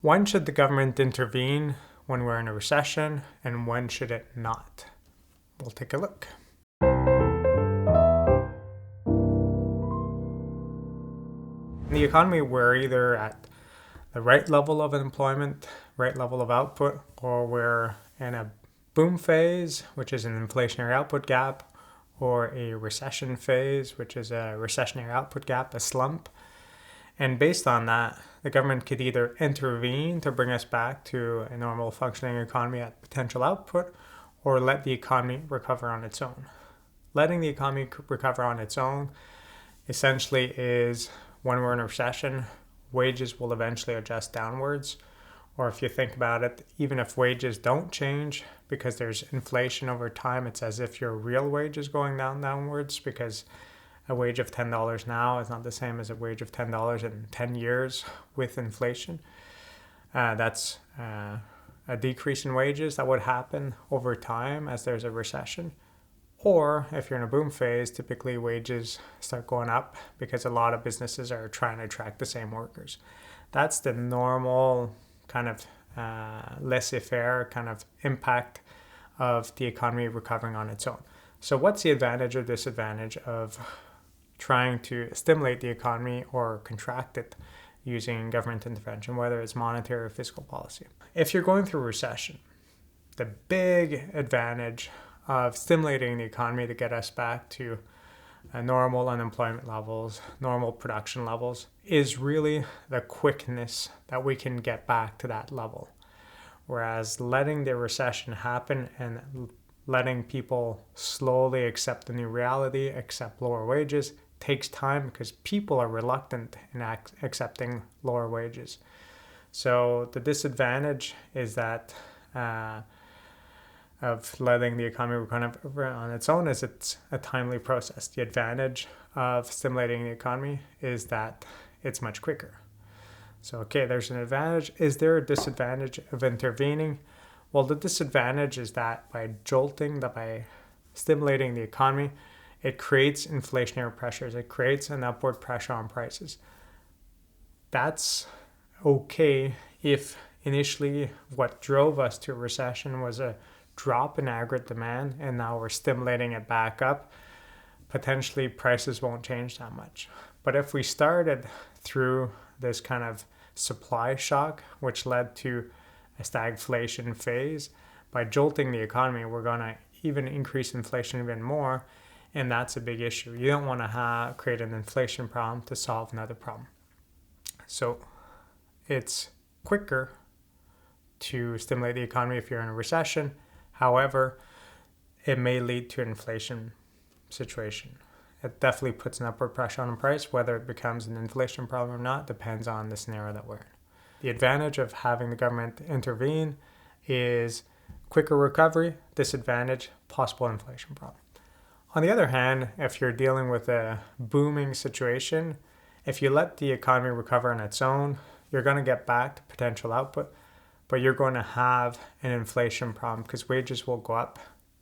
When should the government intervene when we're in a recession, and when should it not? We'll take a look. In the economy, we're either at the right level of employment, right level of output, or we're in a boom phase, which is an inflationary output gap, or a recession phase, which is a recessionary output gap, a slump. And based on that, the government could either intervene to bring us back to a normal functioning economy at potential output, or let the economy recover on its own. Letting the economy recover on its own essentially is when we're in a recession, wages will eventually adjust downwards. Or if you think about it, even if wages don't change because there's inflation over time, it's as if your real wage is going downwards, because a wage of $10 now is not the same as a wage of $10 in 10 years with inflation. That's a decrease in wages that would happen over time as there's a recession. Or if you're in a boom phase, typically wages start going up because a lot of businesses are trying to attract the same workers. That's the normal kind of laissez-faire kind of impact of the economy recovering on its own. So what's the advantage or disadvantage of trying to stimulate the economy or contract it using government intervention, whether it's monetary or fiscal policy? If you're going through a recession, the big advantage of stimulating the economy to get us back to normal unemployment levels, normal production levels, is really the quickness that we can get back to that level. Whereas letting the recession happen and letting people slowly accept the new reality, accept lower wages, takes time because people are reluctant in accepting lower wages. So the disadvantage is that of letting the economy recover on its own is it's a timely process. The advantage of stimulating the economy is that it's much quicker. So, okay, there's an advantage. Is there a disadvantage of intervening? Well, the disadvantage is that by stimulating the economy, it creates inflationary pressures. It creates an upward pressure on prices. That's okay if initially what drove us to a recession was a drop in aggregate demand, and now we're stimulating it back up. Potentially prices won't change that much. But if we started through this kind of supply shock, which led to a stagflation phase, by jolting the economy, we're going to even increase inflation even more. And that's a big issue. You don't want to create an inflation problem to solve another problem. So it's quicker to stimulate the economy if you're in a recession. However, it may lead to an inflation situation. It definitely puts an upward pressure on the price. Whether it becomes an inflation problem or not depends on the scenario that we're in. The advantage of having the government intervene is quicker recovery. Disadvantage, possible inflation problem. On the other hand, if you're dealing with a booming situation, if you let the economy recover on its own, you're going to get back to potential output, but you're going to have an inflation problem because wages will go up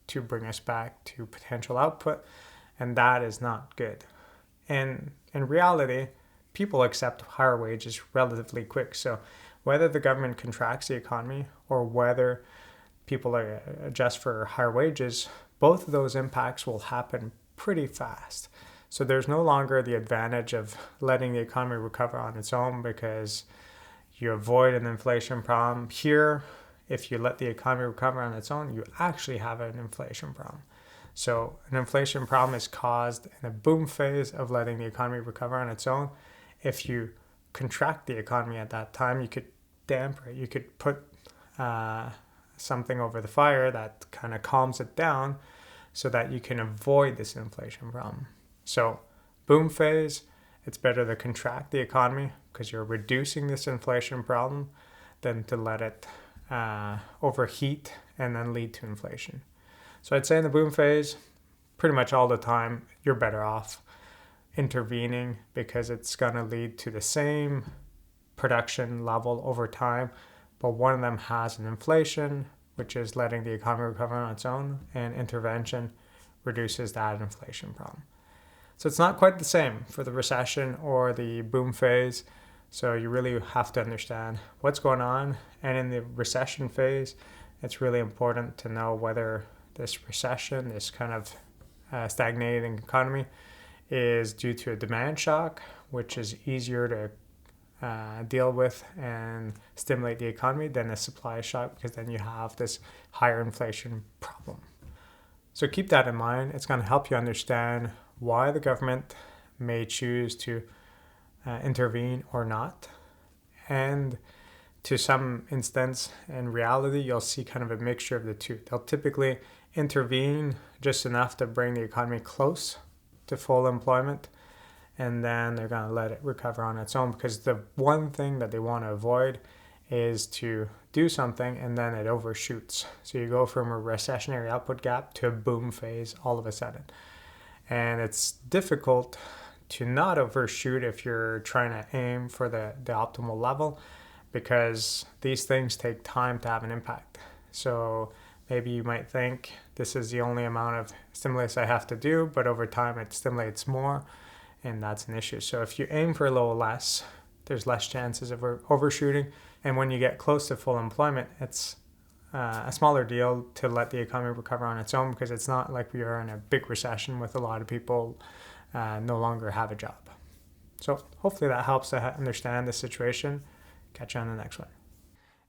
to bring us back to potential output, and that is not good. And in reality, people accept higher wages relatively quick. So whether the government contracts the economy or whether people adjust for higher wages, both of those impacts will happen pretty fast. So there's no longer the advantage of letting the economy recover on its own because you avoid an inflation problem. Here, if you let the economy recover on its own, you actually have an inflation problem. So an inflation problem is caused in a boom phase of letting the economy recover on its own. If you contract the economy at that time, you could damper it. You could put something over the fire that kind of calms it down so that you can avoid this inflation problem. So boom phase, it's better to contract the economy because you're reducing this inflation problem than to let it overheat and then lead to inflation. So I'd say in the boom phase, pretty much all the time, you're better off intervening because it's going to lead to the same production level over time, but one of them has an inflation, which is letting the economy recover on its own, and intervention reduces that inflation problem. So it's not quite the same for the recession or the boom phase. So you really have to understand what's going on. And in the recession phase, it's really important to know whether this recession, this kind of stagnating economy, is due to a demand shock, which is easier to deal with and stimulate the economy than a supply shock, because then you have this higher inflation problem. So keep that in mind. It's going to help you understand why the government may choose to intervene or not. And to some instance, in reality, you'll see kind of a mixture of the two. They'll typically intervene just enough to bring the economy close to full employment, and then they're going to let it recover on its own, because the one thing that they want to avoid is to do something and then it overshoots. So you go from a recessionary output gap to a boom phase all of a sudden. And it's difficult to not overshoot if you're trying to aim for the optimal level, because these things take time to have an impact. So maybe you might think this is the only amount of stimulus I have to do, but over time it stimulates more, and that's an issue. So if you aim for a little less, there's less chances of overshooting. And when you get close to full employment, it's a smaller deal to let the economy recover on its own, because it's not like we are in a big recession with a lot of people no longer have a job. So hopefully that helps to understand the situation. Catch you on the next one.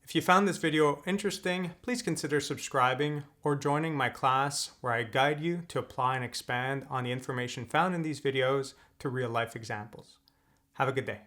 If you found this video interesting, please consider subscribing or joining my class, where I guide you to apply and expand on the information found in these videos to real life examples. Have a good day.